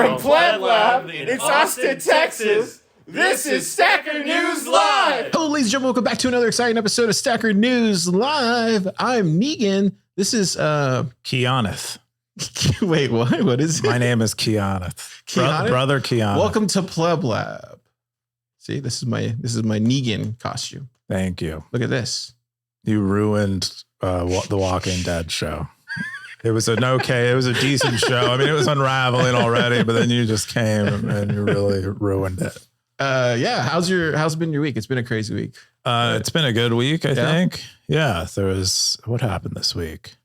From Pleb Lab in Austin, Texas, this is Stacker News Live! Hello, ladies and gentlemen. Welcome back to another exciting episode of Stacker News Live. I'm Negan. This is, Keyaneth. Wait, what? What is it? My name is Keyaneth. Keyaneth? Brother Keyaneth. Welcome to Pleb Lab. See, this is my Negan costume. Thank you. Look at this. You ruined the Walking Dead show. It was it was a decent show. I mean, it was unraveling already, but then you just came and you really ruined it. Yeah. How's been your week? It's been a crazy week. It's been a good week, I think. Yeah. What happened this week?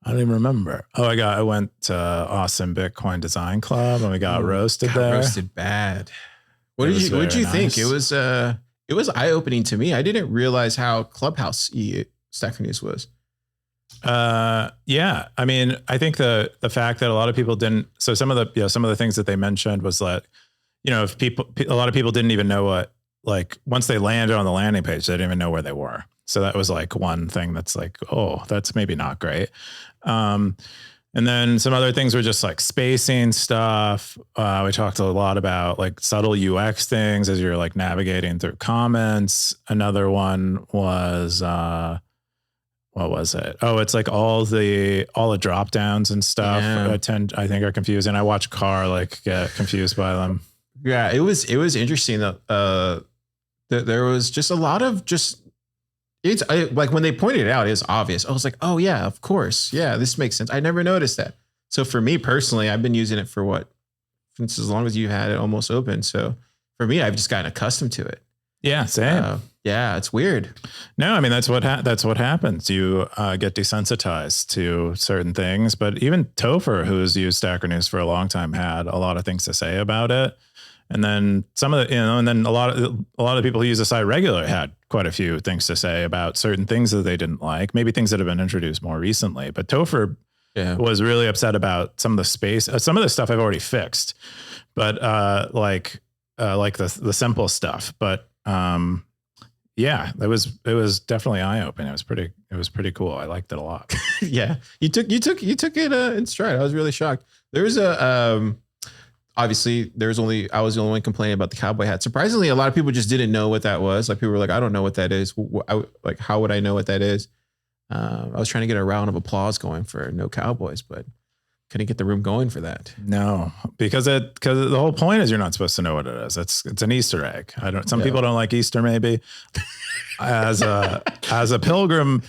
I don't even remember. Oh, I went to Austin Bitcoin Design Club and we got roasted there. Roasted bad. What did you think? It was eye-opening to me. I didn't realize how Clubhouse-y Stacker News was. Yeah. I mean, I think the fact that a lot of people didn't, so some of the things that they mentioned was that, if a lot of people didn't even know what, like once they landed on the landing page, they didn't even know where they were. So that was like one thing that's like, oh, that's maybe not great. And then some other things were just like spacing stuff. We talked a lot about like subtle UX things as you're like navigating through comments. Another one was, what was it? Oh, it's like all the drop downs and stuff. Yeah. I think are confusing. I watch Car like get confused by them. Yeah, it was interesting that there was just a lot of like when they pointed it out, it was obvious. I was like, oh yeah, of course. Yeah, this makes sense. I never noticed that. So for me personally, I've been using it for since as long as you had it almost open. So for me, I've just gotten accustomed to it. Yeah, same. Yeah, it's weird. No, I mean, that's what happens. You get desensitized to certain things, but even Topher, who's used Stacker News for a long time, had a lot of things to say about it. And then a lot of people who use the site regularly had quite a few things to say about certain things that they didn't like, maybe things that have been introduced more recently. But Topher was really upset about some of the space, some of the stuff I've already fixed, but like the simple stuff. But yeah, it was definitely eye-opening. It was pretty cool. I liked it a lot. Yeah, you took it in stride. I was really shocked. There was obviously I was the only one complaining about the cowboy hat. Surprisingly, a lot of people just didn't know what that was. Like people were like, I don't know what that is. Like, how would I know what that is? I was trying to get a round of applause going for no cowboys, but couldn't get the room going for that. No, because the whole point is you're not supposed to know what it is. It's an Easter egg. Some people don't like Easter, maybe. As a pilgrim,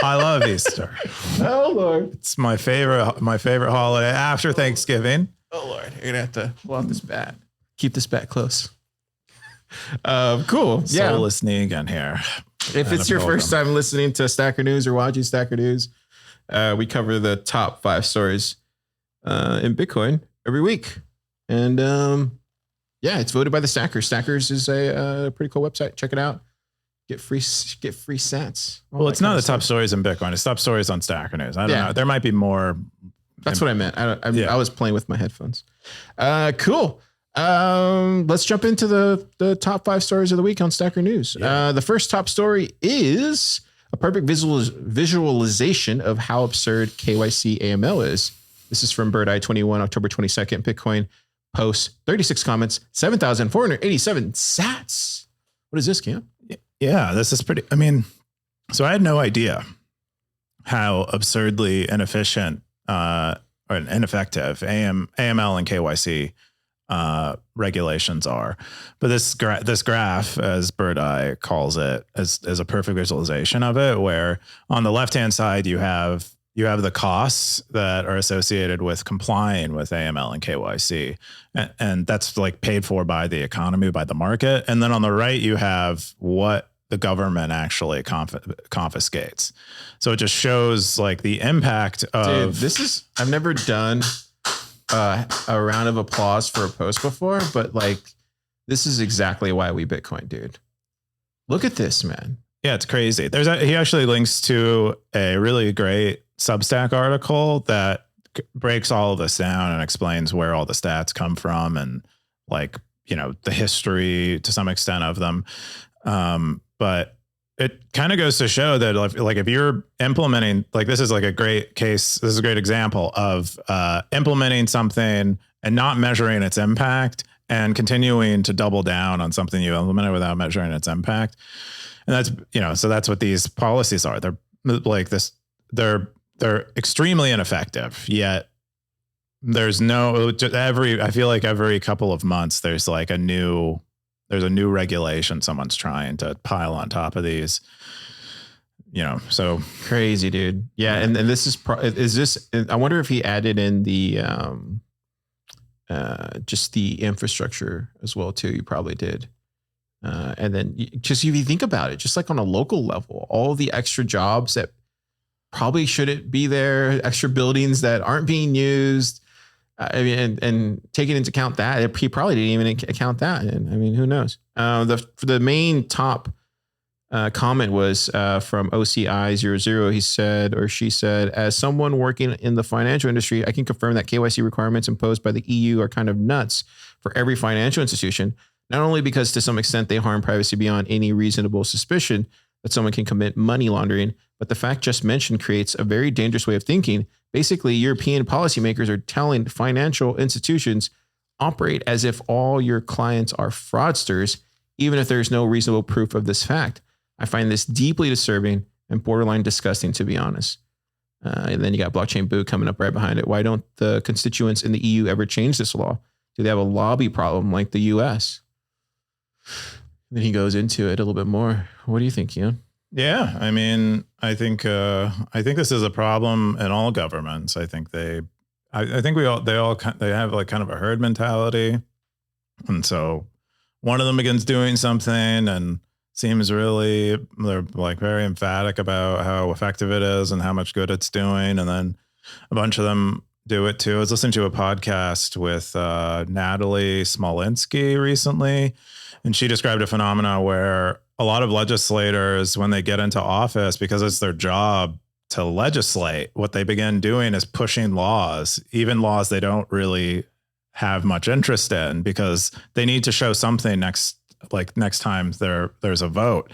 I love Easter. Oh Lord. It's my favorite holiday after Thanksgiving. Oh Lord. You're gonna have to pull out this bat. Keep this bat close. Cool. Soulless Negan here. If it's your first time listening to Stacker News or watching Stacker News, we cover the top 5 stories in Bitcoin every week. And yeah, it's voted by the Stackers. Stackers is a pretty cool website. Check it out. Get free sats. Well, it's not the top stories in Bitcoin. It's top stories on Stacker News. I don't know. There might be more. That's what I meant. I was playing with my headphones. Cool. Let's jump into the top 5 stories of the week on Stacker News. Yeah. The first top story is a perfect visualization of how absurd KYC AML is. This is from Bird Eye 21, October 22nd. Bitcoin posts 36 comments, 7,487 sats. What is this, Cam? Yeah, this is pretty. I mean, so I had no idea how absurdly inefficient or ineffective AML and KYC regulations are. But this graph, as Bird Eye calls it, is a perfect visualization of it, where on the left-hand side, you have the costs that are associated with complying with AML and KYC. And that's like paid for by the economy, by the market. And then on the right, you have what the government actually confiscates. So it just shows like the impact of... Dude, I've never done a round of applause for a post before, but like, this is exactly why we Bitcoin, dude. Look at this, man. Yeah, it's crazy. He actually links to a really great Substack article that breaks all of this down and explains where all the stats come from and like, the history to some extent of them. But it kind of goes to show that like if you're implementing, like this is like a great case, this is a great example of implementing something and not measuring its impact and continuing to double down on something you implemented without measuring its impact. And that's, so that's what these policies are. They're like this, they're extremely ineffective, yet there's I feel like every couple of months, there's a new regulation someone's trying to pile on top of these, so crazy, dude. Yeah. And this is I wonder if he added in the, just the infrastructure as well too. You probably did. And then just if you think about it, just like on a local level, all the extra jobs that probably shouldn't be there, extra buildings that aren't being used. I mean, and taking into account that, he probably didn't even account that. And I mean, who knows? The main top comment was from OCI00. He said, or she said, as someone working in the financial industry, I can confirm that KYC requirements imposed by the EU are kind of nuts for every financial institution, not only because to some extent they harm privacy beyond any reasonable suspicion that someone can commit money laundering, but the fact just mentioned creates a very dangerous way of thinking. Basically, European policymakers are telling financial institutions operate as if all your clients are fraudsters, even if there's no reasonable proof of this fact. I find this deeply disturbing and borderline disgusting, to be honest. And then you got Blockchain Boo coming up right behind it. Why don't the constituents in the EU ever change this law? Do they have a lobby problem like the US? And then he goes into it a little bit more. What do you think, Keyan? Yeah, I mean, I think this is a problem in all governments. I think they have like kind of a herd mentality, and so one of them begins doing something and seems they're like very emphatic about how effective it is and how much good it's doing, and then a bunch of them do it too. I was listening to a podcast with Natalie Smolinski recently, and she described a phenomena where a lot of legislators, when they get into office, because it's their job to legislate, what they begin doing is pushing laws, even laws they don't really have much interest in, because they need to show something next time there's a vote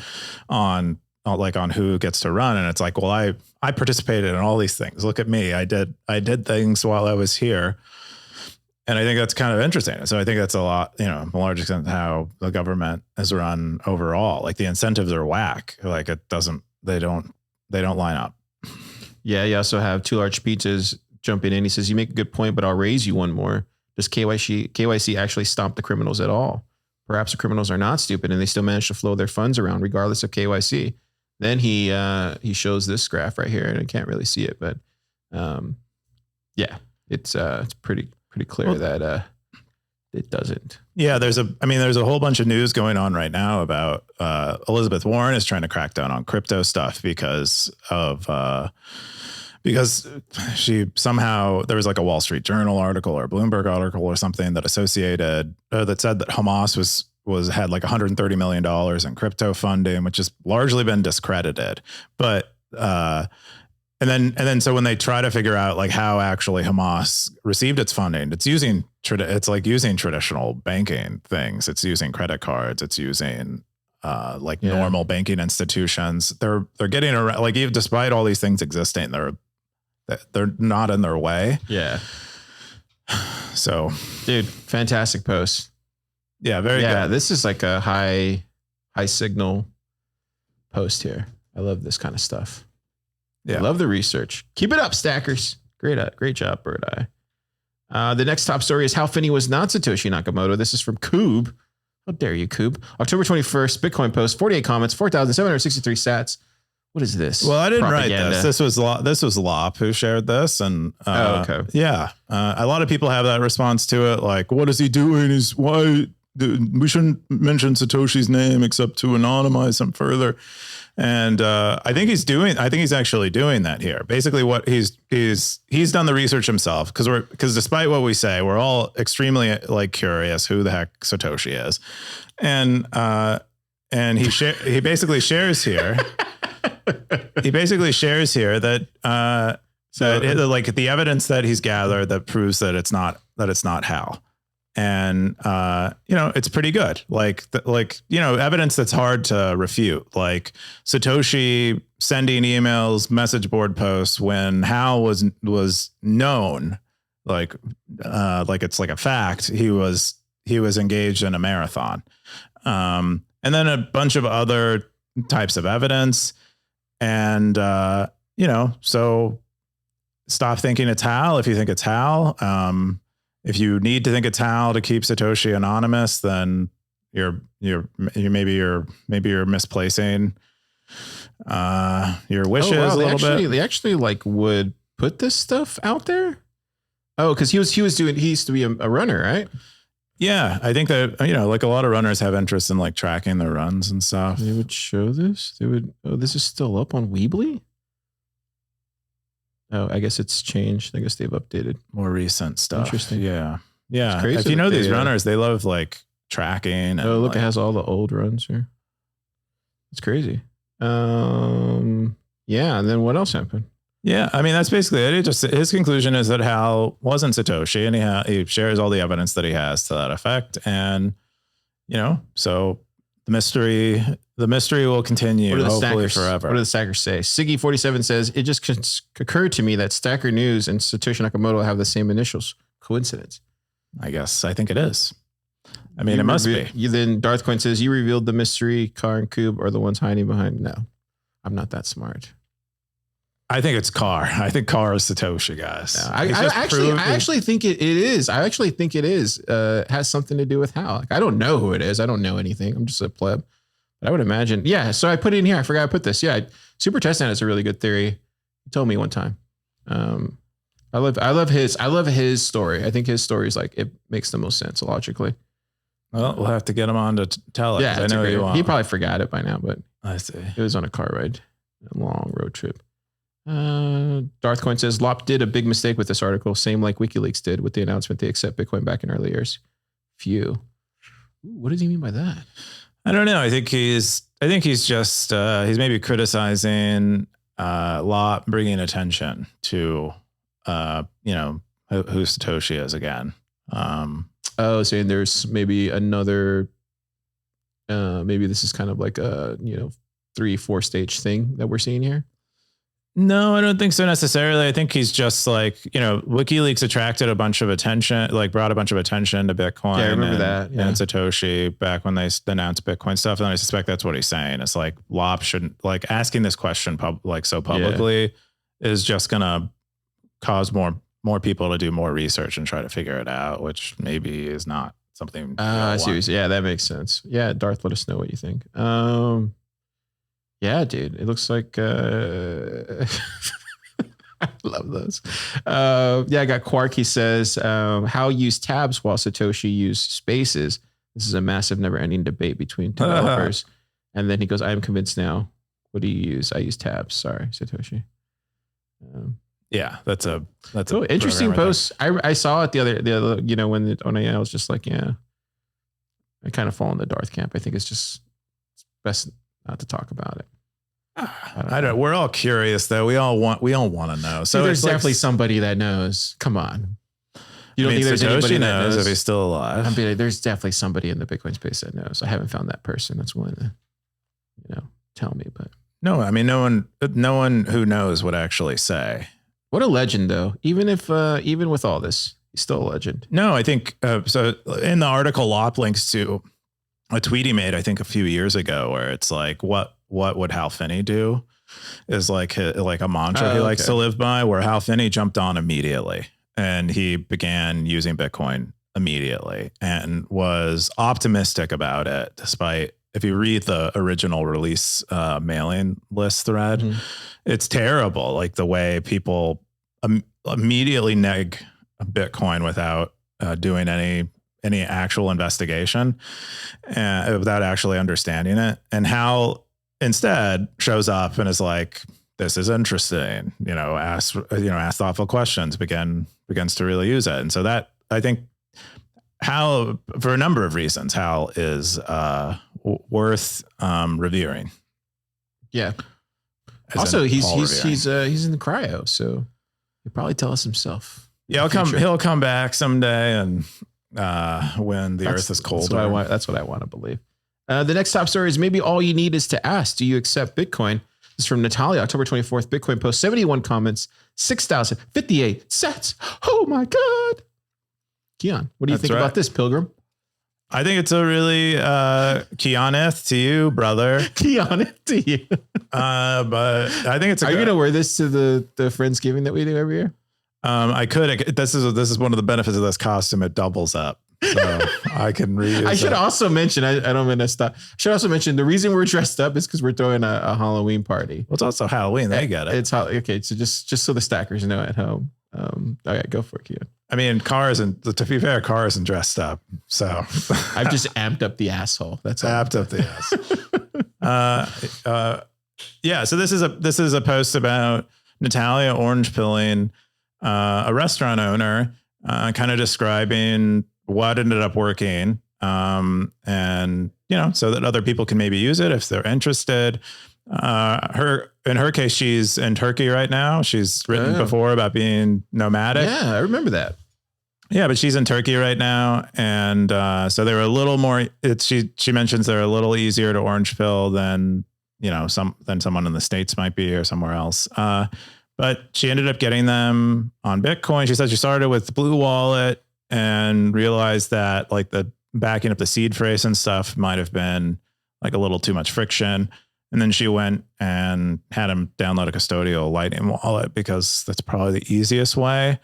on who gets to run. And it's like, well, I participated in all these things. Look at me. I did things while I was here. And I think that's kind of interesting. So I think that's a lot, a large extent how the government is run overall. Like the incentives are whack. Like they don't line up. Yeah. You also have Two Large Pizzas jumping in. He says, you make a good point, but I'll raise you one more. Does KYC actually stop the criminals at all? Perhaps the criminals are not stupid and they still manage to flow their funds around regardless of KYC. Then he shows this graph right here, and I can't really see it, but yeah, it's pretty clear that it doesn't. Yeah, there's a whole bunch of news going on right now about Elizabeth Warren is trying to crack down on crypto stuff because she somehow, there was like a Wall Street Journal article or a Bloomberg article or something that that said that Hamas had like $130 million in crypto funding, which has largely been discredited. But and then so when they try to figure out like how actually Hamas received its funding, it's using traditional banking things. It's using credit cards. It's using normal banking institutions. They're getting around, like, even despite all these things existing, they're not in their way. Yeah. So, dude, fantastic post. Yeah, very good. This is like a high signal post here. I love this kind of stuff. Yeah, I love the research. Keep it up, stackers. Great job, Bird Eye. The next top story is how Finney was not Satoshi Nakamoto. This is from Coob. How dare you, Coob? October 21st, Bitcoin post, 48 comments, 4,763 sats. What is this? Well, I didn't write this. This was Lop who shared this, and okay. Yeah, a lot of people have that response to it. Like, what is he doing? We shouldn't mention Satoshi's name except to anonymize him further. And I think he's actually doing that here. Basically, what he's done the research himself, because despite what we say, we're all extremely curious who the heck Satoshi is, and he basically shares here. He basically shares here that the evidence that he's gathered that proves that it's not Hal. And, it's pretty good. Evidence that's hard to refute, like Satoshi sending emails, message board posts when Hal was known it's like a fact. He was engaged in a marathon. And then a bunch of other types of evidence. And, so stop thinking it's Hal if you think it's Hal. If you need to think it's Hal to keep Satoshi anonymous, then maybe you're misplacing your wishes a little bit. They actually like would put this stuff out there. Oh, because he used to be a runner, right? Yeah, I think that like a lot of runners have interest in like tracking their runs and stuff. They would show this. Oh, this is still up on Weebly. Oh, I guess it's changed. I guess they've updated More recent stuff. Interesting. Yeah. crazy If you know that these they, runners, they love like tracking. And Oh, look, like, it has all the old runs here. It's crazy. Yeah, and then what else happened? Yeah, I mean that's basically it. His conclusion is that Hal wasn't Satoshi, and he shares all the evidence that he has to that effect. And so the mystery will continue hopefully forever. What do the stackers say? Siggy47 says it just occurred to me that Stacker News and Satoshi Nakamoto have the same initials. Coincidence? I guess I think it is. I mean, it must be. Then Darth Coin says you revealed the mystery. Car and Cube are the ones hiding behind. No, I'm not that smart. I think it's Car. I think Car is Satoshi, guys. No, I actually think it is. I actually think it is. Has something to do with Hal. Like, I don't know who it is. I don't know anything. I'm just a pleb. But I would imagine. Yeah. So I put it in here. I forgot I put this. Yeah. Super Testnet is a really good theory. He told me one time. I love his story. I think his story is like, it makes the most sense logically. Well, we'll have to get him on to tell it. Yeah, I know he probably forgot it by now, but I see. it was on a car ride, a long road trip. Darth Coin says Lop did a big mistake with this article, same like WikiLeaks did with the announcement they accept Bitcoin back in early years. Phew. Ooh, what does he mean by that? I don't know. I think he's just he's maybe criticizing Lop, bringing attention to who Satoshi is again. Saying there's maybe another, maybe this is kind of like a 3-4 stage thing that we're seeing here. No, I don't think so necessarily. I think he's just like, WikiLeaks attracted a bunch of attention, like brought a bunch of attention to Bitcoin. Yeah, I remember that. Yeah. And Satoshi back when they announced Bitcoin stuff. And I suspect that's what he's saying. It's like Lop shouldn't, like, asking this question publicly is just going to cause more people to do more research and try to figure it out, which maybe is not something. I see. Yeah, that makes sense. Yeah, Darth, let us know what you think. Yeah, dude, it looks like I love those. Yeah, I got Quark. He says, how use tabs while Satoshi used spaces. This is a massive, never-ending debate between developers. And then he goes, I am convinced now. What do you use? I use tabs. Sorry, Satoshi. Yeah, that's cool. Interesting post. I saw it the other, when I was just like, yeah, I kind of fall in the Darth camp. I think it's best not to talk about it. I don't. We're all curious though. We all want to know. So there's definitely somebody that knows. Come on. You don't think there's anybody that knows if he's still alive? I mean, there's definitely somebody in the Bitcoin space that knows. I haven't found that person that's willing to, tell me. But no, I mean, no one who knows would actually say. What a legend, though. Even with all this, he's still a legend. No, I think so. In the article, Lop links to a tweet he made, I think, a few years ago, where it's like, what would Hal Finney do? Is like a mantra he likes to live by, where Hal Finney jumped on immediately and he began using Bitcoin immediately and was optimistic about it, despite, if you read the original release mailing list thread, it's terrible. Like the way people immediately neg Bitcoin without doing any actual investigation, without actually understanding it. And Hal instead shows up and is like, this is interesting, asks thoughtful questions, begins to really use it. And so that, I think, Hal, for a number of reasons, Hal is worth revering. Yeah. Also, he's in the cryo, so he'll probably tell us himself. Yeah, he'll come back someday, and when the Earth is colder. That's what I want to believe. The next top story is maybe all you need is to ask, do you accept Bitcoin? This is from Natalia, October 24th. Bitcoin post, 71 comments, 6,058 sats. Oh my God. Keyan, what do you think about this, Pilgrim? I think it's a really Keyaneth to you, brother. Keyaneth to you. But I think it's. Are you gonna wear this to the Friendsgiving that we do every year? I could. This is one of the benefits of this costume. It doubles up, so I can reuse. I should also mention. I don't mean to stop. I should also mention the reason we're dressed up is because we're throwing a Halloween party. Well, it's also Halloween. They get it. It's okay. So just so the stackers know at home. Okay, go for it, Keyan. I mean, to be fair, Car isn't dressed up. So I've just amped up the asshole. That's all. Amped up the ass. Yeah. So this is a post about Natalia orange pilling a restaurant owner, kind of describing what ended up working. And so that other people can maybe use it if they're interested. In her case, she's in Turkey right now. She's written before about being nomadic. Yeah, I remember that. Yeah, but she's in Turkey right now, and so they were a little more. She mentions they're a little easier to orange pill than someone in the States might be or somewhere else. But she ended up getting them on Bitcoin. She said she started with Blue Wallet and realized that like the backing up the seed phrase and stuff might have been like a little too much friction. And then she went and had him download a custodial Lightning wallet because that's probably the easiest way.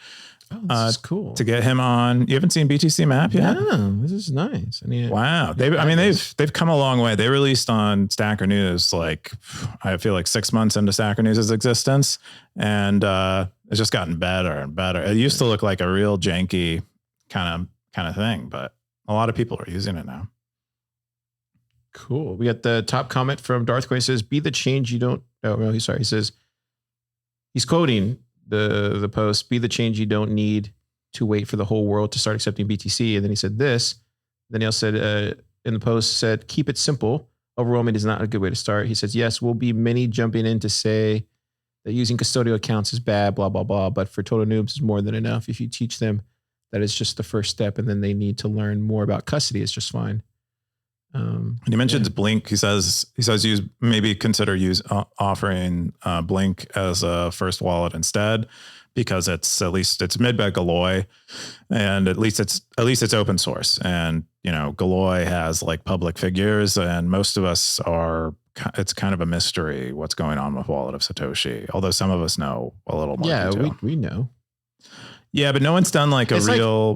Oh, this is cool To get him on. You haven't seen BTC Map yet? No, this is nice. Wow. They've come a long way. They released on Stacker News, I feel like 6 months into Stacker News' existence. And it's just gotten better and better. It used to look like a real janky kind of thing, but a lot of people are using it now. Cool. We got the top comment from Darthquay. Says, "Be the change you don't." Oh, no, he says he's quoting the post. "Be the change you don't need to wait for the whole world to start accepting BTC." And then he said this. Then he said in the post said, "Keep it simple. Overwhelming is not a good way to start." He says, "Yes, will be many jumping in to say that using custodial accounts is bad, blah blah blah. But for total noobs, is more than enough. If you teach them that it's just the first step, and then they need to learn more about custody, it's just fine." And he mentions Blink. He says consider offering Blink as a first wallet instead, because it's mid-bed Galoy, and at least it's open source. And Galoy has like public figures, and most of us it's kind of a mystery what's going on with Wallet of Satoshi. Although some of us know a little more. Yeah, detail. we know. Yeah, but no one's done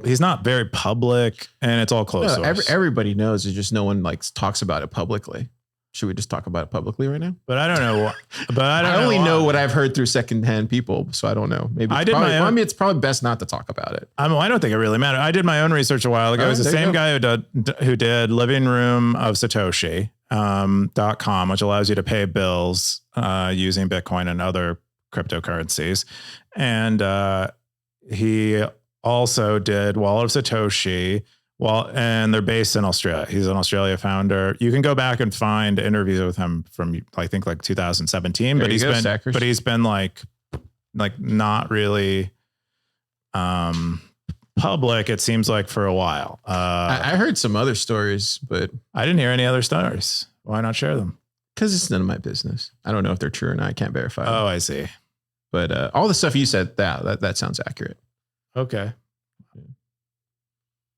he's not very public, and it's all closed source. Everybody knows. It's just no one talks about it publicly. Should we just talk about it publicly right now? But I don't know. I only know what I've heard through secondhand people, so I don't know. Maybe it's probably best not to talk about it. I don't think it really matters. I did my own research a while ago. It was the same guy who did Living Room of Satoshi .com, which allows you to pay bills using Bitcoin and other cryptocurrencies, and he also did Wallet of Satoshi. And they're based in Australia. He's an Australia founder. You can go back and find interviews with him from I think 2017. But he's been like not really public. It seems like for a while. I heard some other stories, but I didn't hear any other stories. Why not share them? Because it's none of my business. I don't know if they're true or not. I can't verify. Oh, I see. But all the stuff you said, that sounds accurate. Okay.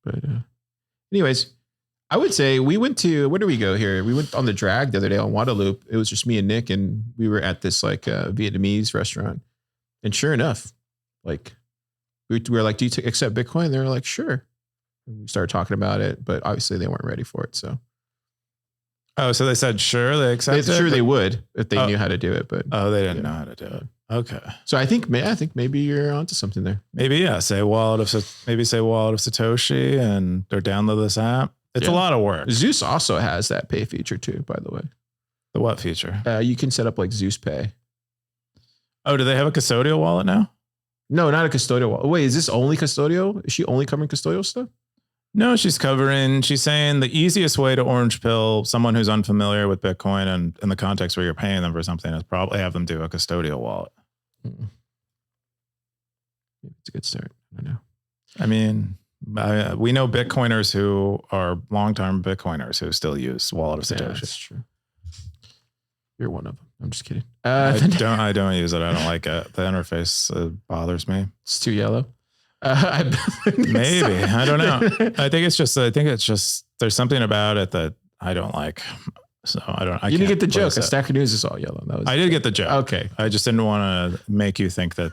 But anyways, I would say we went to, where do we go here? We went on the drag the other day on Guadalupe. It was just me and Nick, and we were at this Vietnamese restaurant. And sure enough, we were like, "Do you accept Bitcoin?" They were like, "Sure." And we started talking about it, but obviously they weren't ready for it. So. Oh, so they said, sure, they accept it? Sure, they would if they knew how to do it, but. Oh, they didn't know how to do it. Okay. So I think maybe you're onto something there. Maybe, yeah. Say Wallet of Satoshi, and they're download this app. It's a lot of work. ZEUS also has that pay feature too, by the way. The what feature? You can set up ZEUS Pay. Oh, do they have a custodial wallet now? No, not a custodial wallet. Wait, is this only custodial? Is she only covering custodial stuff? No, she's saying the easiest way to orange pill someone who's unfamiliar with Bitcoin and in the context where you're paying them for something is probably have them do a custodial wallet. It's a good start. I don't know. I mean, we know Bitcoiners who are long-term Bitcoiners who still use Wallet of Satoshi. Yeah, that's true. You're one of them. I'm just kidding. I don't use it. I don't like it. The interface bothers me. It's too yellow. Maybe. I don't know. I think it's just there's something about it that I don't like. So you didn't get the joke. A stack of news is all yellow. I did get the joke. Okay. I just didn't want to make you think that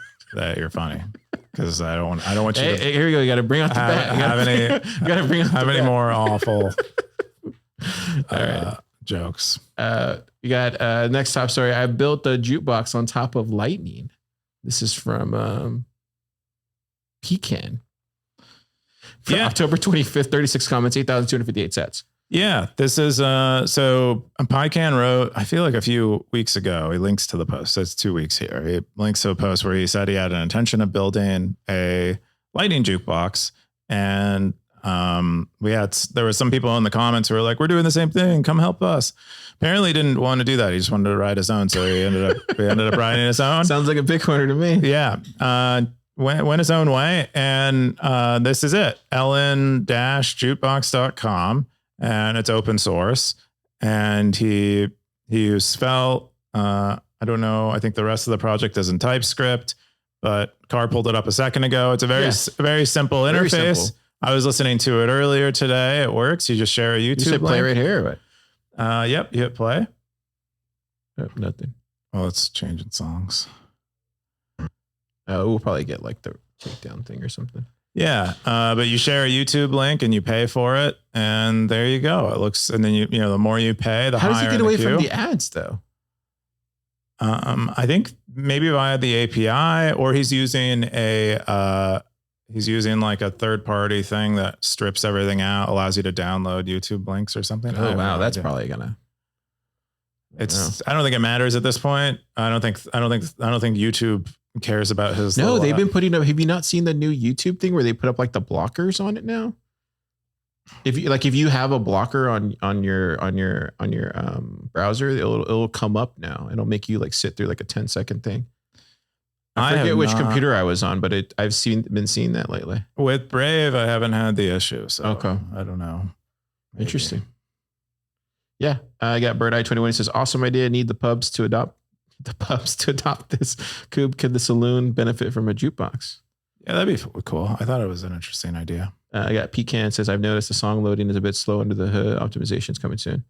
you're funny. Because I don't want you to. Hey, here we go. You got to bring out the bat. Have any more awful all right. jokes. You got next top story. I built a jukebox on top of lightning. This is from Pecan. For October 25th, 36 comments, 8,258 sets. Yeah, this is so Pecan wrote, I feel like a few weeks ago, he links to the post. So it's 2 weeks here. He links to a post where he said he had an intention of building a lightning jukebox. And there were some people in the comments who were like, we're doing the same thing. Come help us. Apparently he didn't want to do that. He just wanted to write his own. So he ended up writing his own. Sounds like a Bitcoiner to me. Yeah. Went his own way. And this is it. ellen-jukebox.com. And it's open source. And he used Svelte. I don't know. I think the rest of the project is in TypeScript, but Car pulled it up a second ago. It's a very simple interface. Very simple. I was listening to it earlier today. It works. You just share a YouTube link. Play right here. Right? Yep. You hit play. Nothing. Well, it's changing songs. We'll probably get like the takedown thing or something. Yeah. But you share a YouTube link and you pay for it. And there you go. It looks, and then the more you pay, the higher. How does he get away from the ads though? I think maybe via the API, or he's using like a third party thing that strips everything out, allows you to download YouTube links or something. Oh wow. That's probably gonna. I don't think it matters at this point. I don't think YouTube cares about his. No, they've been putting up. Have you not seen the new YouTube thing where they put up like the blockers on it now? If you have a blocker on your browser, it'll come up now. It'll make you like sit through like a 10-second thing. I forget which computer I was on, but I've been seeing that lately. With Brave, I haven't had the issue. So okay. I don't know. Maybe. Interesting. Yeah. I got Bird Eye 21. It says, awesome idea. Need the pubs to adopt this. Could the saloon benefit from a jukebox? Yeah, that'd be cool. I thought it was an interesting idea. I got Pecan says, I've noticed the song loading is a bit slow under the hood. Optimization's coming soon.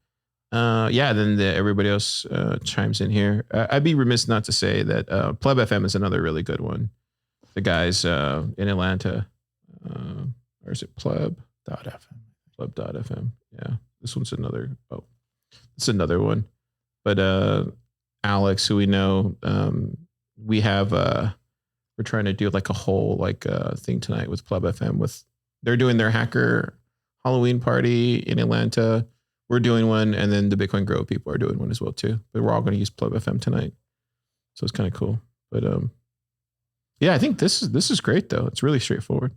Then everybody else chimes in here. I'd be remiss not to say that Pleb FM is another really good one. The guys in Atlanta, or is it Pleb.fm? Pleb.fm. Yeah, this one's another. Oh, it's another one. But Alex, who we know, we have. We're trying to do like a whole thing tonight with Pleb FM. They're doing their hacker Halloween party in Atlanta. We're doing one, and then the Bitcoin Grow people are doing one as well too. But we're all going to use Pleb FM tonight, so it's kind of cool. But I think this is great though. It's really straightforward.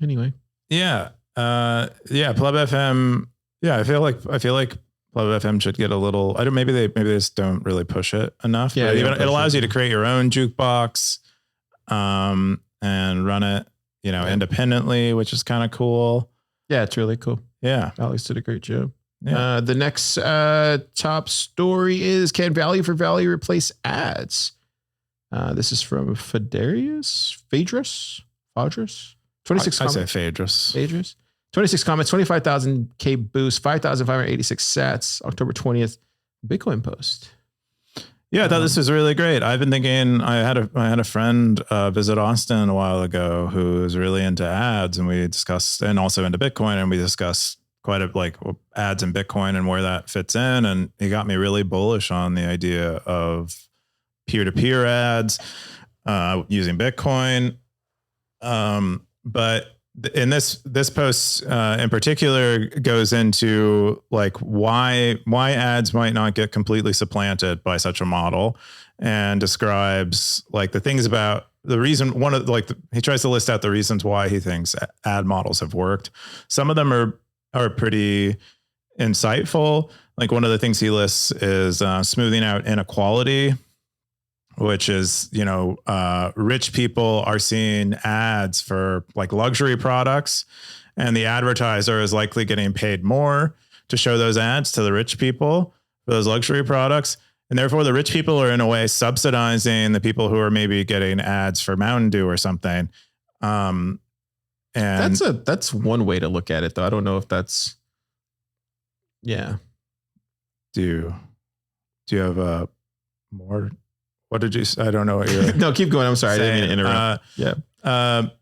Anyway, Pleb FM. Yeah, I feel like Pleb FM should get a little. Maybe they just don't really push it enough. Yeah, it allows you to create your own jukebox, and run it, independently, which is kind of cool. Yeah, it's really cool. Yeah. Alex did a great job. Yeah. The next top story is, can value for value replace ads? This is from Phaedrus. 26 comments. I say Phaedrus. 26 comments, 25,000K boost, 5,586 sats, October 20th, Bitcoin post. Yeah, I thought this was really great. I've been thinking, I had a friend visit Austin a while ago who was really into ads, and we discussed, and also into Bitcoin, and we discussed quite ads in Bitcoin and where that fits in. And he got me really bullish on the idea of peer-to-peer ads using Bitcoin. But in this post in particular goes into why ads might not get completely supplanted by such a model, and describes the things about the reason. He tries to list out the reasons why he thinks ad models have worked. Some of them are pretty insightful. One of the things he lists is smoothing out inequality, which is, rich people are seeing ads for luxury products, and the advertiser is likely getting paid more to show those ads to the rich people for those luxury products. And therefore the rich people are in a way subsidizing the people who are maybe getting ads for Mountain Dew or something. And that's one way to look at it though. I don't know if that's, yeah. Do you have a more, what did you say? I don't know what you're no, keep going. I'm sorry. saying. I didn't mean to interrupt.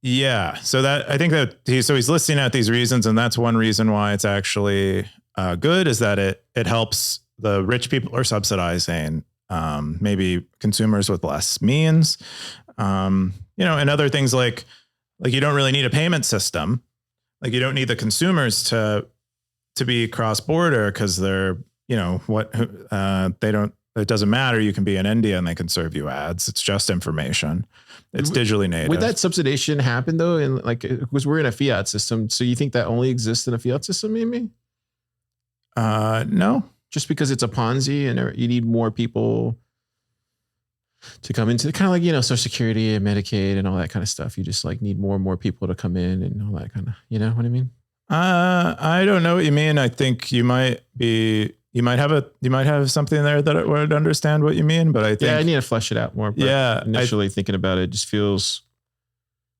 Yeah. So that, I think that he's listing out these reasons, and that's one reason why it's actually good, is that it helps the rich people are subsidizing maybe consumers with less means, and other things like you don't really need a payment system. Like you don't need the consumers to be cross border because they're, they don't, it doesn't matter. You can be in India and they can serve you ads. It's just information. It's digitally native. Would that subsidization happen though? And because we're in a fiat system. So you think that only exists in a fiat system maybe? No. Just because it's a Ponzi and you need more people to come into kind of like, Social Security and Medicaid and all that kind of stuff. You just need more and more people to come in and all that kind of, you know what I mean? I don't know what you mean. I think you might have something there that I would understand what you mean, but I think I need to flesh it out more. But initially thinking about it just feels,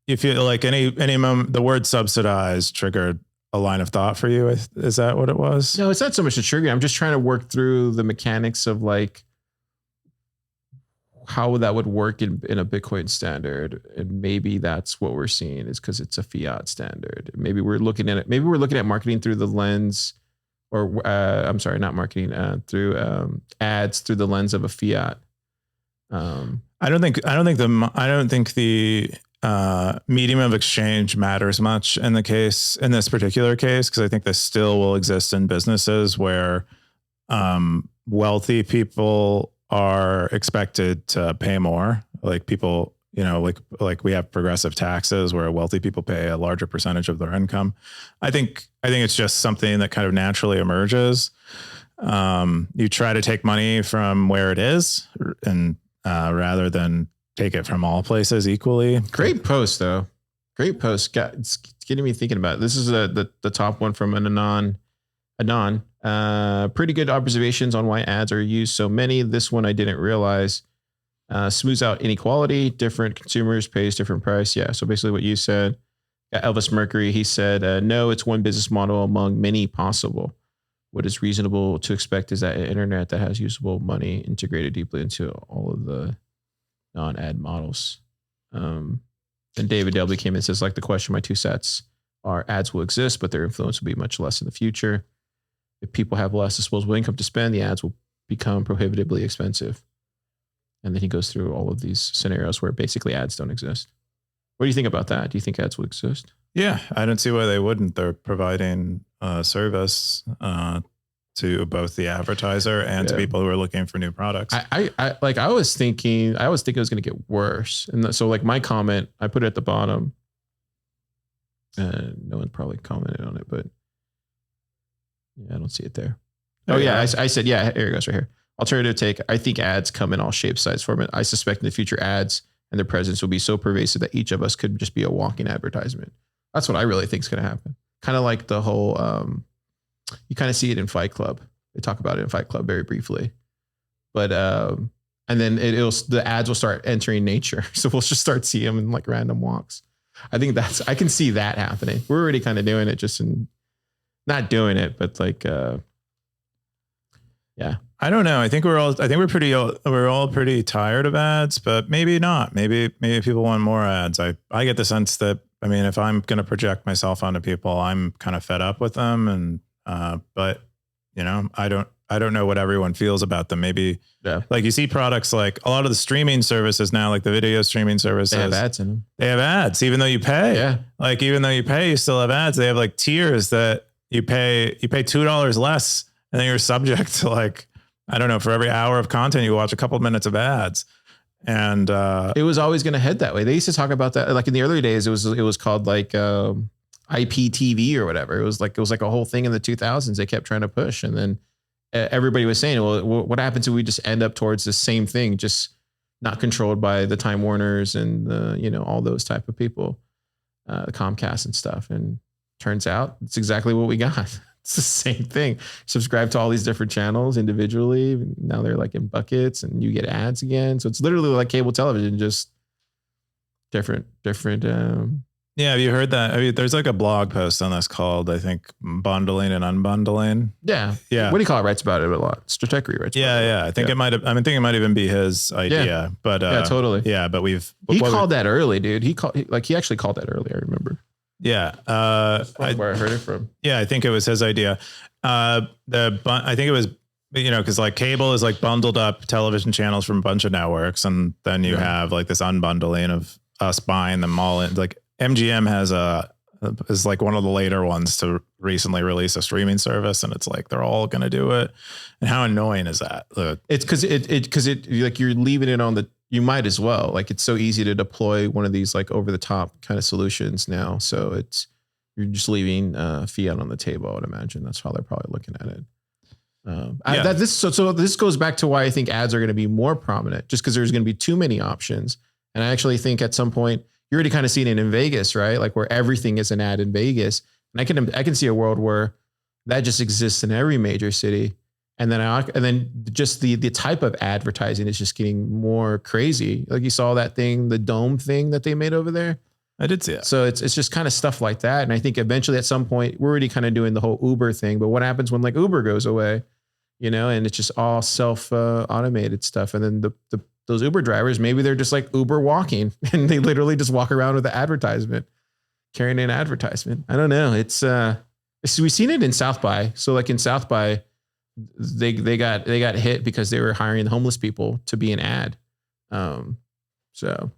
you feel like any moment the word subsidized triggered a line of thought for you. Is that what it was? No, it's not so much a trigger. I'm just trying to work through the mechanics of how that would work in a Bitcoin standard. And maybe that's what we're seeing is because it's a fiat standard. Maybe we're looking at it. Maybe we're looking at marketing through the lens, or I'm sorry, not marketing, through ads through the lens of a fiat. I don't think the medium of exchange matters much in this particular case, because I think this still will exist in businesses where wealthy people are expected to pay more. Like people, like we have progressive taxes where wealthy people pay a larger percentage of their income. I think it's just something that kind of naturally emerges. You try to take money from where it is, and rather than take it from all places equally. Great post though. Great post. It's getting me thinking about it. This is the top one from Anon. Pretty good observations on why ads are used so many. This one I didn't realize. Smooths out inequality. Different consumers pays different price. Yeah. So basically what you said. Elvis Mercury, he said, no, it's one business model among many possible. What is reasonable to expect is that an internet that has usable money integrated deeply into all of the non-ad models. And David W. came in and says, the question, my two sets are ads will exist, but their influence will be much less in the future. If people have less disposable income to spend, the ads will become prohibitively expensive. And then he goes through all of these scenarios where basically ads don't exist. What do you think about that? Do you think ads will exist? Yeah, I don't see why they wouldn't. They're providing a service to both the advertiser and to people who are looking for new products. I was thinking it was going to get worse. And so my comment, I put it at the bottom. No one probably commented on it, but I don't see it there. Oh yeah. I said, here it goes right here. Alternative take. I think ads come in all shapes, sizes, format. I suspect in the future ads and their presence will be so pervasive that each of us could just be a walking advertisement. That's what I really think is going to happen. Kind of like the whole, you kind of see it in Fight Club. They talk about it in Fight Club very briefly, but, and then the ads will start entering nature. So we'll just start seeing them in random walks. I think I can see that happening. We're already kind of doing it, just not doing it, but yeah. I don't know. I think we're all pretty tired of ads, but maybe not. Maybe people want more ads. I get the sense that, if I'm going to project myself onto people, I'm kind of fed up with them. And, but I don't know what everyone feels about them. Maybe you see products like a lot of the streaming services now, like the video streaming services, they have ads in them. They have ads, even though you pay. Yeah. Even though you pay, you still have ads. They have tiers that you pay $2 less, and then you're subject to I don't know, for every hour of content, you watch a couple of minutes of ads. And it was always going to head that way. They used to talk about that. In the early days, it was called IPTV or whatever. It was a whole thing in the 2000s. They kept trying to push. And then everybody was saying, well, what happens if we just end up towards the same thing, just not controlled by the Time Warners and all those type of people, the Comcast and stuff. And turns out it's exactly what we got. It's the same thing. Subscribe to all these different channels individually. Now they're like in buckets and you get ads again. So it's literally like cable television, just different. Yeah. Have you heard that? I mean, there's like a blog post on this called, I think, Bundling and Unbundling. Yeah. Yeah. What do you call it? Writes about it a lot. Stratechery writes about it. Yeah. I think it might have, I think it might even be his idea, but yeah, totally. Yeah. But he called that early, dude. He actually called that early. I remember. Yeah. Where I heard it from. Yeah. I think it was his idea. I think it was, cause like cable is like bundled up television channels from a bunch of networks. And then you have like this unbundling of us buying them all in. Like MGM is like one of the later ones to recently release a streaming service. And it's like, they're all going to do it. And how annoying is that? It's cause it like you're leaving it on you might as well. Like it's so easy to deploy one of these like over the top kind of solutions now. So you're just leaving fiat on the table. I would imagine that's how they're probably looking at it. This goes back to why I think ads are going to be more prominent, just because there's going to be too many options. And I actually think at some point you're already kind of seeing it in Vegas, right? Like where everything is an ad in Vegas. And I can see a world where that just exists in every major city. And then just the type of advertising is just getting more crazy. Like you saw that thing, the dome thing that they made over there. I did see it. So it's just kind of stuff like that. And I think eventually at some point we're already kind of doing the whole Uber thing, but what happens when like Uber goes away, and it's just all self automated stuff. And then those Uber drivers, maybe they're just like Uber walking and they literally just walk around with the advertisement, carrying an advertisement. I don't know. We've seen it in South by. So like in South by, they got hit because they were hiring homeless people to be an ad. So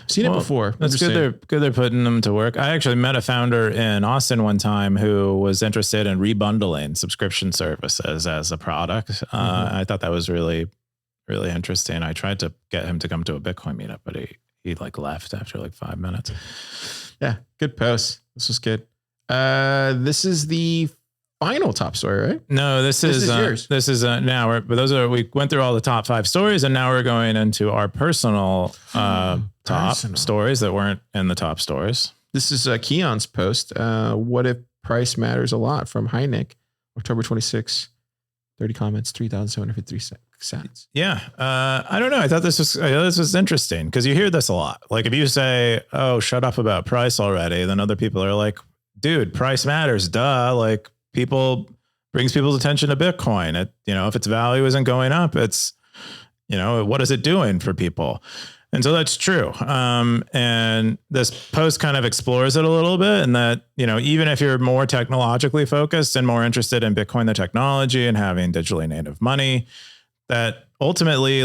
seen it before. That's good. They're putting them to work. I actually met a founder in Austin one time who was interested in rebundling subscription services as a product. I thought that was really, really interesting. I tried to get him to come to a Bitcoin meetup, but he like left after like 5 minutes. Yeah. Good post. This was good. This is the final top story, right? No, this is yours. This is now we went through all the top 5 stories and now we're going into our personal top stories that weren't in the top stories. This is Keyan's post. What if price matters a lot from Heineck, October 26, 30 comments, 3,753 cents. Yeah. I don't know. I thought this was interesting because you hear this a lot. Like if you say, oh, shut up about price already, then other people are like, dude, price matters. Duh. Like brings people's attention to Bitcoin. If its value isn't going up, it's, what is it doing for people? And so that's true. And this post kind of explores it a little bit, and that, even if you're more technologically focused and more interested in Bitcoin, the technology, and having digitally native money, that ultimately,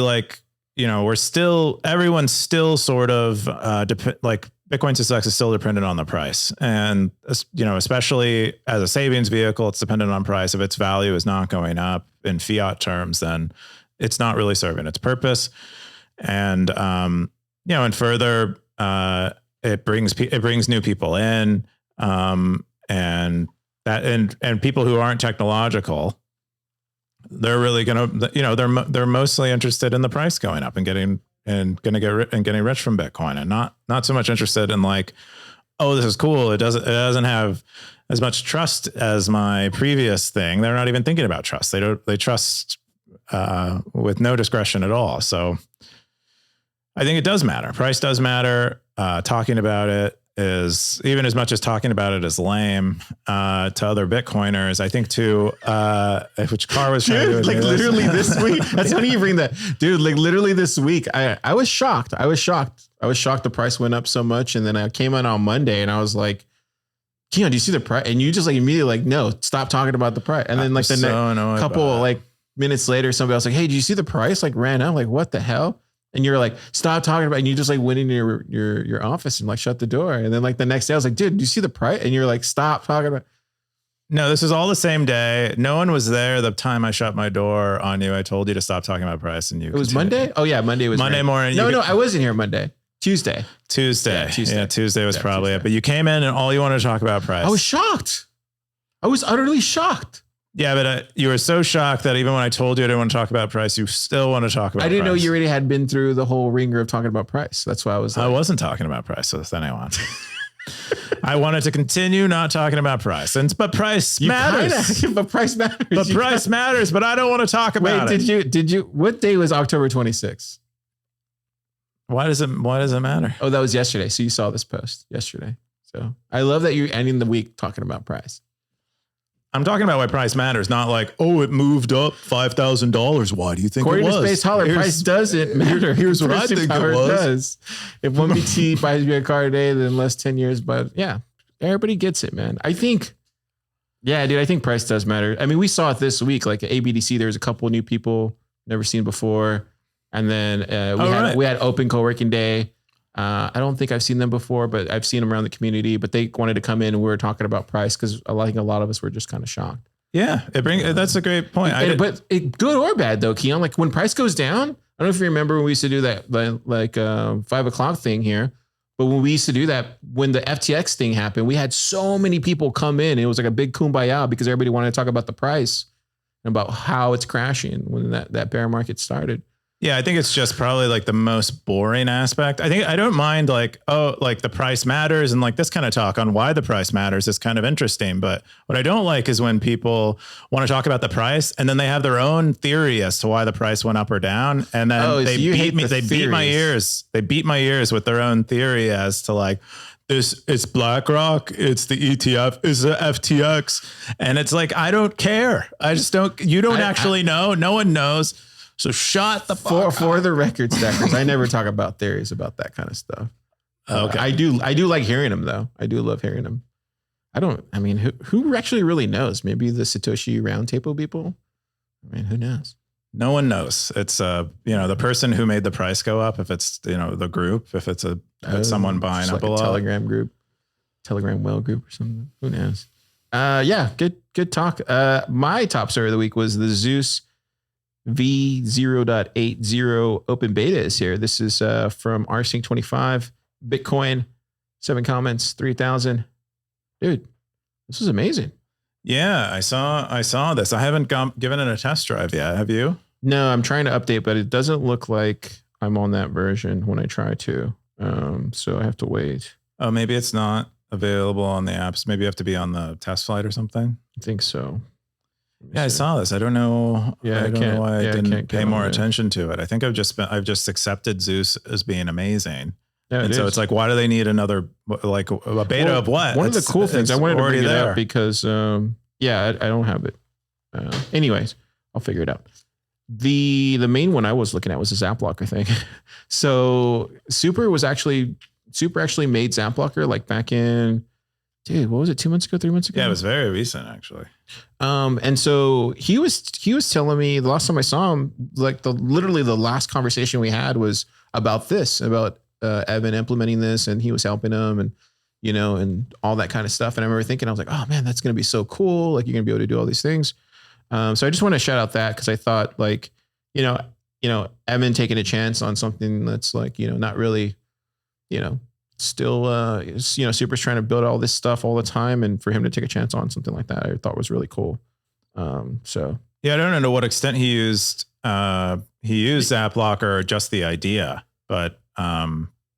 everyone's still sort of, Bitcoin success is still dependent on the price. And, especially as a savings vehicle, it's dependent on price. If its value is not going up in fiat terms, then it's not really serving its purpose. And, and further, it brings new people in, and people who aren't technological, they're really going to, they're mostly interested in the price going up and getting rich from Bitcoin, and not so much interested in like, oh, this is cool. It doesn't have as much trust as my previous thing. They're not even thinking about trust. They trust with no discretion at all. So I think it does matter. Price does matter. Talking about it is, even as much as talking about it is lame to other Bitcoiners, I think too, which Car was trying to do. Like literally this week. That's funny you bring that. Dude, like literally this week, I was shocked. I was shocked the price went up so much. And then I came on Monday and I was like, Keyan, do you see the price? And you just like immediately like, no, stop talking about the price. And then like the next couple like minutes later, somebody else like, hey, did you see the price? Like ran out. Like, what the hell? And you're like, stop talking about it. And you just like went into your office and like shut the door. And then like the next day I was like, dude, do you see the price? And you're like, stop talking about it. No, this is all the same day. No one was there the time I shut my door on you. I told you to stop talking about price, and you. It was Monday? Oh yeah, Monday was Monday morning. No, I wasn't here Monday. Tuesday. Yeah, Tuesday was probably it. But you came in and all you wanted to talk about price. I was shocked. I was utterly shocked. Yeah, but you were so shocked that even when I told you I didn't want to talk about price, you still want to talk about price. I didn't know you already had been through the whole ringer of talking about price. That's why I was like, I wasn't talking about price with anyone. I wanted to continue not talking about price, but price matters. But price matters. But price matters. But I don't want to talk about it. Did you? What day was October 26th? Why does it matter? Oh, that was yesterday. So you saw this post yesterday. So I love that you're ending the week talking about price. I'm talking about why price matters, not like, oh, it moved up $5,000. Why do you think According it was? to Space Holler, price doesn't matter. Here's what I think it was. Does. If 1BT buys me a car today, then less 10 years. But yeah, everybody gets it, man. I think, yeah, dude, I think price does matter. I mean, we saw it this week. Like at ABDC, there was a couple new people never seen before. And then we had open co-working day. I don't think I've seen them before, but I've seen them around the community. But they wanted to come in and we were talking about price because I think a lot of us were just kind of shocked. Yeah, that's a great point. But good or bad though, Keyan. Like when price goes down, I don't know if you remember when we used to do that, like 5 o'clock thing here. But when we used to do that, when the FTX thing happened, we had so many people come in. It was like a big kumbaya because everybody wanted to talk about the price and about how it's crashing when that bear market started. Yeah, I think it's just probably like the most boring aspect. I don't mind like, oh, like the price matters and like this kind of talk on why the price matters is kind of interesting. But what I don't like is when people want to talk about the price and then they have their own theory as to why the price went up or down. And then they beat me. They beat my ears. They beat my ears with their own theory as to like, it's BlackRock, it's the ETF, it's the FTX. And it's like, I don't care. I just don't, you don't actually know. No one knows. So shut the fuck up. For the record, stackers, I never talk about theories about that kind of stuff. Okay. I do like hearing them though. I do love hearing them. I mean, who actually really knows? Maybe the Satoshi roundtable people? I mean, who knows? No one knows. It's the person who made the price go up, if it's, the group, if it's someone buying up like a lot. Telegram group, Telegram whale group or something. Who knows? Yeah, good talk. My top story of the week was the ZEUS V0.80 open beta is here. This is from rsync25 Bitcoin, 7 comments, 3,000. Dude, this is amazing. Yeah, I saw this. I haven't given it a test drive yet. Have you? No, I'm trying to update, but it doesn't look like I'm on that version when I try to. So I have to wait. Oh, maybe it's not available on the apps. Maybe you have to be on the test flight or something. I think so. Yeah, I saw this. I don't know. Yeah, I don't know why I didn't pay more it. attention to it. I think I've just accepted ZEUS as being amazing. Yeah, and so it's like, why do they need another, like a beta of what? One of the cool things I wanted to bring it there up because, I don't have it. Anyways, I'll figure it out. The main one I was looking at was a Zaplocker thing. So Super actually made Zaplocker like back in, dude, what was it? 2 months ago, 3 months ago? Yeah, it was very recent actually. And so he was telling me the last time I saw him, like literally the last conversation we had was about this, about Evan implementing this, and he was helping him and, and all that kind of stuff. And I remember thinking, I was like, oh man, that's going to be so cool. Like you're going to be able to do all these things. So I just want to shout out that, cause I thought like, Evan taking a chance on something that's like, not really, still, Super's trying to build all this stuff all the time. And for him to take a chance on something like that, I thought was really cool. So yeah, I don't know to what extent he used Zaplocker or just the idea, but,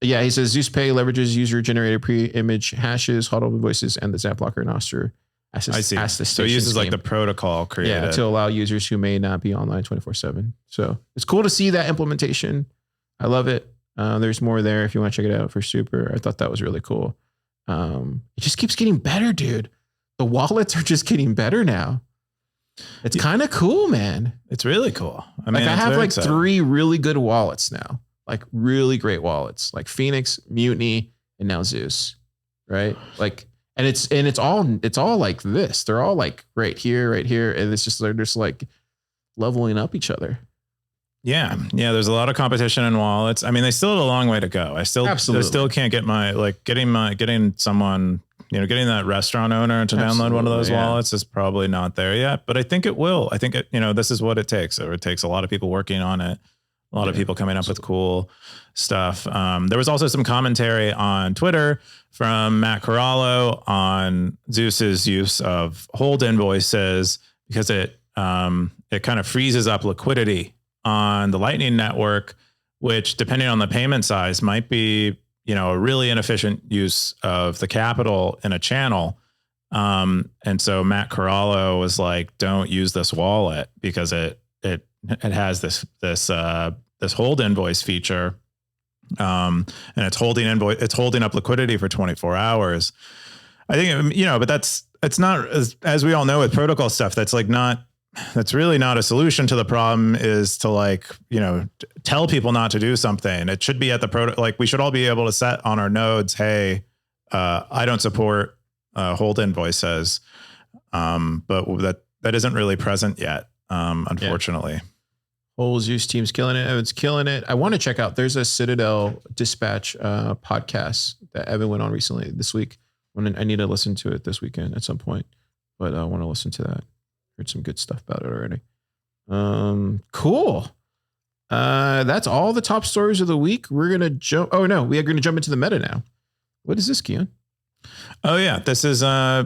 yeah, he says ZEUS Pay leverages user-generated pre-image hashes, huddle voices, and the Zaplocker Nostr. I see. So he uses like the protocol created to allow users who may not be online 24/7. So it's cool to see that implementation. I love it. There's more there if you want to check it out for Super. I thought that was really cool. It just keeps getting better, dude. The wallets are just getting better now. It's kind of cool, man. It's really cool. I mean, I have like 3 really good wallets now. Like really great wallets, like Phoenix, Mutiny, and now ZEUS, right? Like, and it's all like this. They're all like right here, and they're just like leveling up each other. Yeah, there's a lot of competition in wallets. I mean, they still have a long way to go. I still can't get getting someone, getting that restaurant owner to download one of those wallets is probably not there yet. But I think it will. I think this is what it takes. It takes a lot of people working on it. A lot of people coming up with cool stuff. There was also some commentary on Twitter from Matt Corallo on ZEUS's use of hold invoices because it kind of freezes up liquidity on the Lightning Network, which depending on the payment size might be a really inefficient use of the capital in a channel. And so Matt Corallo was like, don't use this wallet because it has this hold invoice feature. And it's holding up liquidity for 24 hours. I think, but it's not, as we all know with protocol stuff, that's really not a solution to the problem, is to tell people not to do something. It should be at the we should all be able to set on our nodes, hey, I don't support hold invoices. But that isn't really present yet, unfortunately. Yeah. Whole ZEUS team's killing it. Evan's killing it. I want to check out, there's a Citadel Dispatch podcast that Evan went on recently this week. I need to listen to it this weekend at some point, but I want to listen to that. Heard some good stuff about it already. Cool. That's all the top stories of the week. We're going to jump. Oh no, we are going to jump into the meta now. What is this, Keyan? Oh yeah. This is our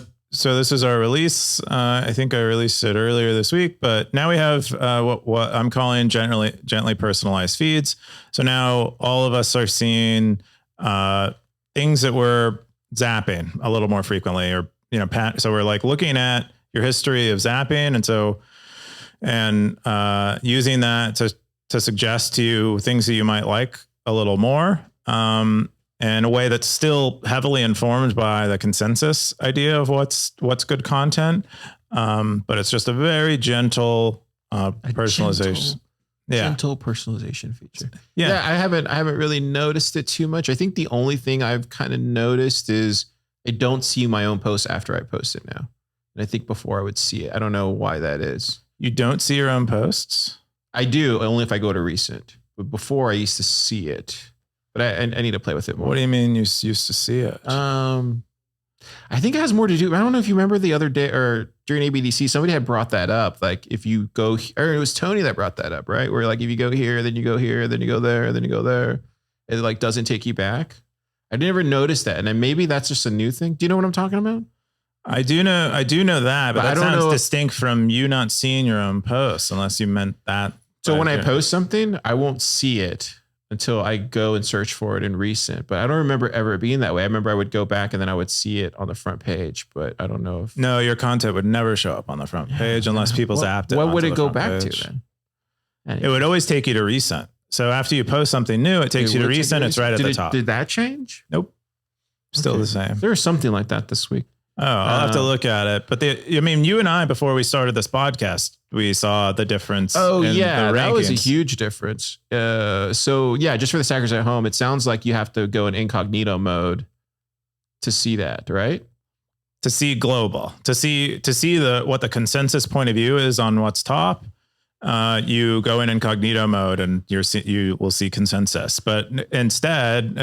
release. I think I released it earlier this week, but now we have what I'm calling gently personalized feeds. So now all of us are seeing things that we're zapping a little more frequently, or so we're like looking at your history of zapping, and using that to suggest to you things that you might like a little more. In a way that's still heavily informed by the consensus idea of what's good content. But it's just a very gentle personalization. Gentle personalization feature. Yeah. I haven't really noticed it too much. I think the only thing I've kind of noticed is I don't see my own post after I post it now. And I think before I would see it. I don't know why that is. You don't see your own posts? I do, only if I go to recent. But before I used to see it. But I need to play with it more. What do you mean you used to see it? I think it has more to do. I don't know if you remember the other day or during ABDC, somebody had brought that up. Like if you go, or it was Tony that brought that up, right? Where like if you go here, then you go here, then you go there, then you go there, it like doesn't take you back. I never noticed that, and then maybe that's just a new thing. Do you know what I'm talking about? I do know that, but that sounds distinct from you not seeing your own posts, unless you meant that. So when I post something, I won't see it until I go and search for it in recent. But I don't remember ever being that way. I remember I would go back and then I would see it on the front page, but I don't know if... No, your content would never show up on the front page unless people zapped it. What would it go back to then? Anyway. It would always take you to recent. So after you post something new, it takes you to recent. It's right at the top. Did that change? Nope. Still the same. There's something like that this week. Oh, I'll have to look at it. But you and I, before we started this podcast, we saw the difference. Oh, yeah. That was a huge difference. So yeah, just for the stackers at home, it sounds like you have to go in incognito mode to see that, right? To see global, to see what the consensus point of view is on what's top. You go in incognito mode and you will see consensus. But instead,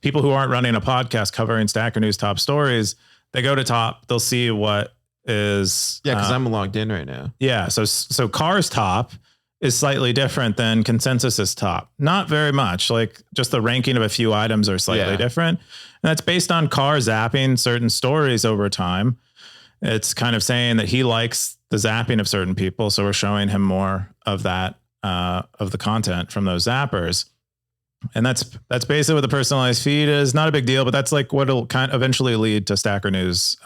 people who aren't running a podcast covering Stacker News top stories, they go to top, they'll see what is... Yeah, because I'm logged in right now. Yeah, so Car's top is slightly different than Consensus's top. Not very much, like just the ranking of a few items are slightly different. And that's based on Car zapping certain stories over time. It's kind of saying that he likes the zapping of certain people, so we're showing him more of that, of the content from those zappers. And that's basically what the personalized feed is. Not a big deal, but that's like what will kind of eventually lead to Stacker News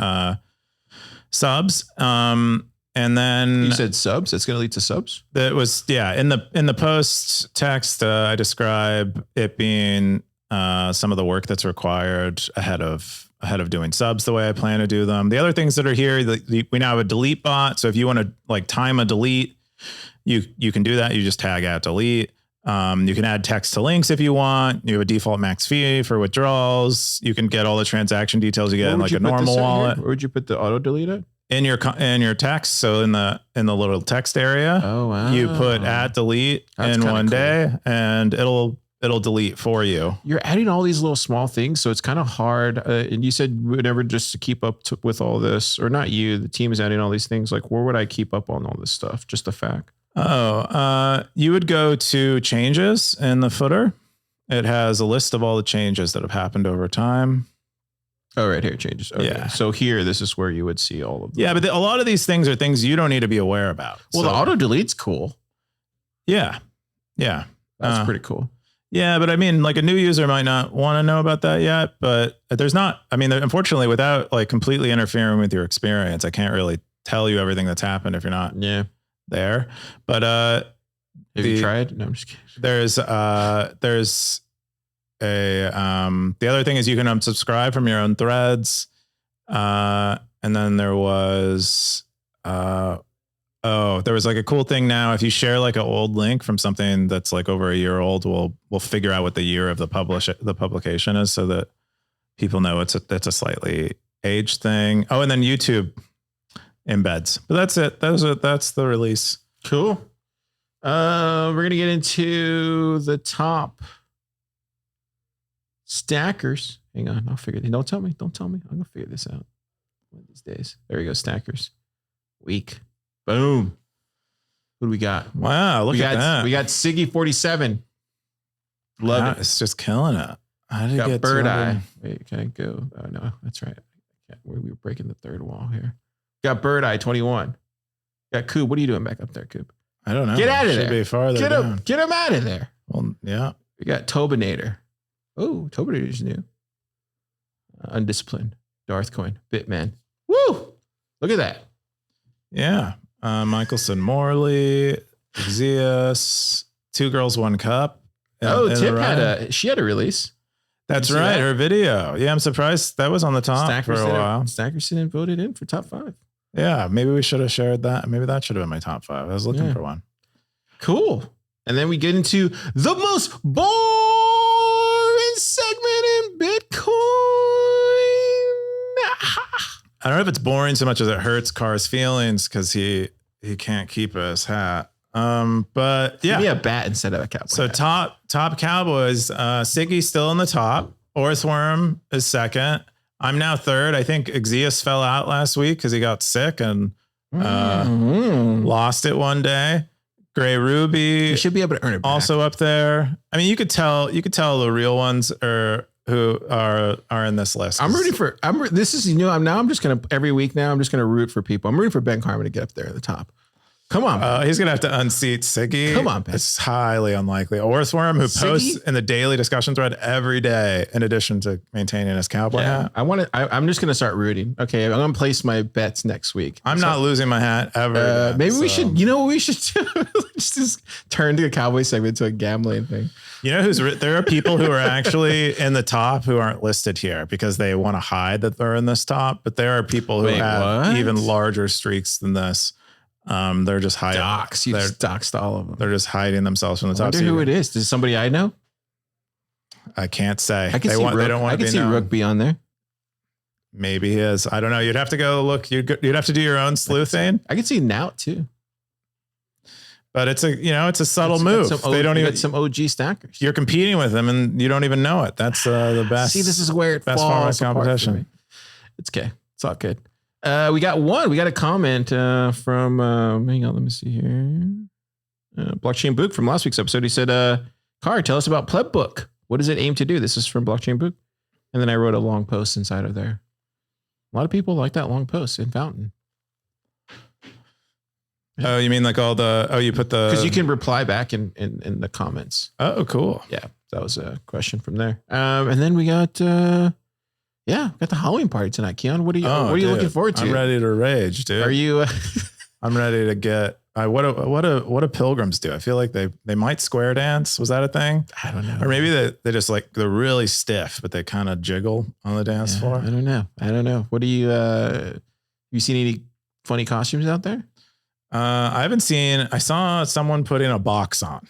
subs. And then you said subs. It's going to lead to subs. That was in the post text. I describe it being some of the work that's required ahead of doing subs the way I plan to do them. The other things that are here, we now have a delete bot. So if you want to like time a delete, you can do that. You just tag out delete. You can add text to links if you want. You have a default max fee for withdrawals. You can get all the transaction details you get in like a normal wallet. Where would you put the auto delete it? In your text. So in the little text area, you put add delete in one day and it'll delete for you. You're adding all these little small things. So it's kind of hard. And you said whatever, just to keep up with all this, or not you, the team is adding all these things. Like where would I keep up on all this stuff? Just a fact. You would go to changes in the footer. It has a list of all the changes that have happened over time. Oh, right here, changes. Okay. Yeah. So here, this is where you would see all of them. Yeah, but a lot of these things are things you don't need to be aware about. Well, the auto delete's cool. Yeah. Yeah. That's pretty cool. Yeah, but I mean, like a new user might not want to know about that yet, but there's not, I mean, unfortunately, without like completely interfering with your experience, I can't really tell you everything that's happened if you're not there. But have you tried? No, I'm just kidding. There's a the other thing is you can unsubscribe from your own threads. And then there was there was like a cool thing now. If you share like an old link from something that's like over a year old, we'll figure out what the year of the publication is, so that people know it's a slightly aged thing. Oh, and then YouTube embeds. But that's it. That's the release. Cool. We're gonna get into the top stackers. Hang on, I'll figure it. Don't tell me. I'm gonna figure this out one of these days. There we go, stackers. Week. Boom. What do we got? Wow, look at that. We got Siggy 47. Love it. It's just killing it. How did Got get Bird 200? Eye. Wait, can I go? Oh no, that's right. We were breaking the third wall here. Got Bird Eye 21. Got Coop. What are you doing back up there, Coop? I don't know. Get out of there. Should be farther down. Get him out of there. Well, yeah. We got Tobinator. Oh, Tobinator's new. Undisciplined. Darthcoin. Bitman. Woo! Look at that. Yeah. Michelson Morley, ZEUS, 2 Girls, 1 Cup. Tip had a release. That's right. Her video. Yeah, I'm surprised that was on the top for a while. Stackerson voted in for top 5. Yeah, maybe we should have shared that. Maybe that should have been my top 5. I was looking for one. Cool. And then we get into the most boring segment in Bitcoin. I don't know if it's boring so much as it hurts Car's feelings because he can't keep his hat. But yeah, give me a bat instead of a cowboy. So hat. top Cowboys. Siggy's still in the top. Orthworm is second. I'm now third. I think ZEUS fell out last week because he got sick and lost it one day. Gray Ruby, you should be able to earn it back. Also up there. I mean, you could tell the real ones are who are in this list. I'm rooting for. This is I'm just gonna every week now. I'm just gonna root for people. I'm rooting for Ben Carmen to get up there at the top. Come on, he's gonna have to unseat Siggy. Come on, Ben. It's highly unlikely. Orthworm, who posts in the daily discussion thread every day, in addition to maintaining his cowboy hat. I'm just gonna start rooting. Okay, I'm gonna place my bets next week. I'm not losing my hat ever. Again, maybe we should. You know what we should do? Let's just turn the cowboy segment to a gambling thing. You know there are people who are actually in the top who aren't listed here because they want to hide that they're in this top, but there are people who have even larger streaks than this. They're just hiding. You just doxed all of them. They're just hiding themselves from the top. I wonder who it is. Is it somebody I know? I can't say. I can see Rook. They don't want I can see Rook be on there. Maybe he is. I don't know. You'd have to go look. You'd have to do your own sleuthing. I can see Nout too. But it's a subtle move. They don't even some OG stackers. You're competing with them and you don't even know it. That's the best. See, this is where it best falls form of competition. It's okay. It's all good. We got a comment from hang on, let me see here. Blockchain Book from last week's episode. He said, Car, tell us about Pleb Book. What does it aim to do? This is from Blockchain Book. And then I wrote a long post inside of there. A lot of people like that long post in Fountain. Oh, you mean like all the, you put the... Because you can reply back in the comments. Oh, cool. Yeah, that was a question from there. And then we got, got the Halloween party tonight. Keyan, what are you looking forward to? I'm ready to rage, dude. Are you? I'm ready to get, what do pilgrims do? I feel like they might square dance. Was that a thing? I don't know. Or maybe they just like, they're really stiff, but they kind of jiggle on the dance floor. I don't know. What do you, have you seen any funny costumes out there? I haven't seen. I saw someone putting a box on.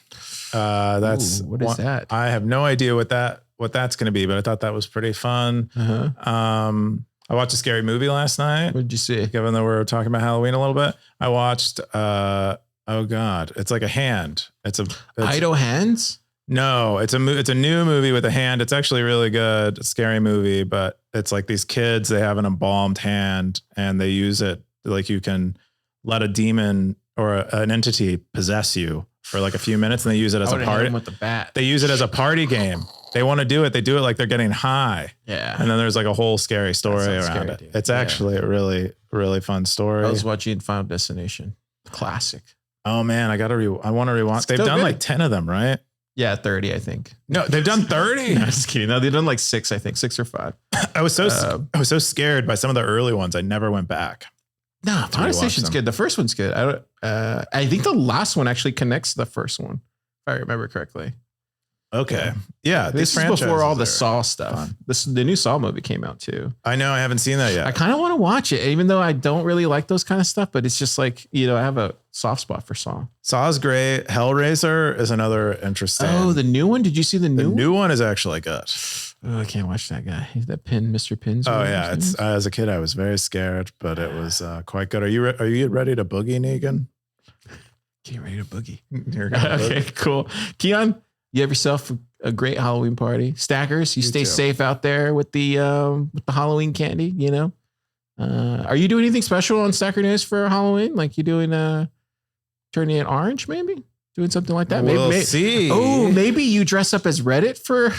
What is that? I have no idea what that's going to be, but I thought that was pretty fun. I watched a scary movie last night. What did you see? Given that we're talking about Halloween a little bit, I watched. Oh God, it's like a hand. It's Idle Hands. No, it's a new movie with a hand. It's actually really good. A scary movie, but it's like these kids. They have an embalmed hand, and they use it like you can let a demon or an entity possess you for like a few minutes, and they use it as a party. With the bat. They use it as a party game. They want to do it. They do it like they're getting high. Yeah. And then there's like a whole scary story around it. Dude. It's actually a really, really fun story. I was watching Final Destination. Classic. Oh man, I want to rewatch. They've done like 10 of them, right? Yeah, 30, I think. No, they've done 30. No, just kidding. No, they've done like 6, I think, 6 or 5. I was so scared by some of the early ones. I never went back. No, Final Station's good. The first one's good. I think the last one actually connects to the first one, if I remember correctly. Okay. Yeah. This is before all the Saw stuff. The new Saw movie came out too. I know. I haven't seen that yet. I kind of want to watch it, even though I don't really like those kind of stuff, but it's just like, I have a soft spot for Saw. Saw's great. Hellraiser is another interesting. Oh, the new one? Did you see the new one? The new one is actually good. Oh, I can't watch that guy. That Mr. Pins. Oh yeah. It's as a kid, I was very scared, but it was quite good. Are you ready to boogie, Negan? Get ready to boogie. You're gonna Okay, cool. Keyan, you have yourself a great Halloween party. Stackers, you stay safe out there with the Halloween candy, Are you doing anything special on Stacker News for Halloween? Like you doing turning it orange, maybe? Doing something like that? We'll see. Oh, maybe you dress up as Reddit for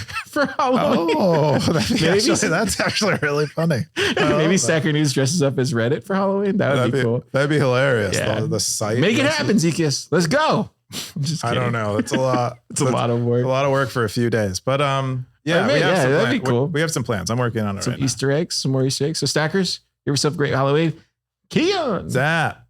Halloween. Oh, that's actually really funny. Maybe Stacker News dresses up as Reddit for Halloween. That'd be cool. That'd be hilarious. Yeah. The site. Make it happen, Zekias. Let's go. I don't know. It's a lot. It's a lot of work. A lot of work for a few days. But that'd be cool. We have some plans. I'm working on it some Easter eggs, some more Easter eggs. So Stackers, give yourself a great Halloween. Keyan. Zap.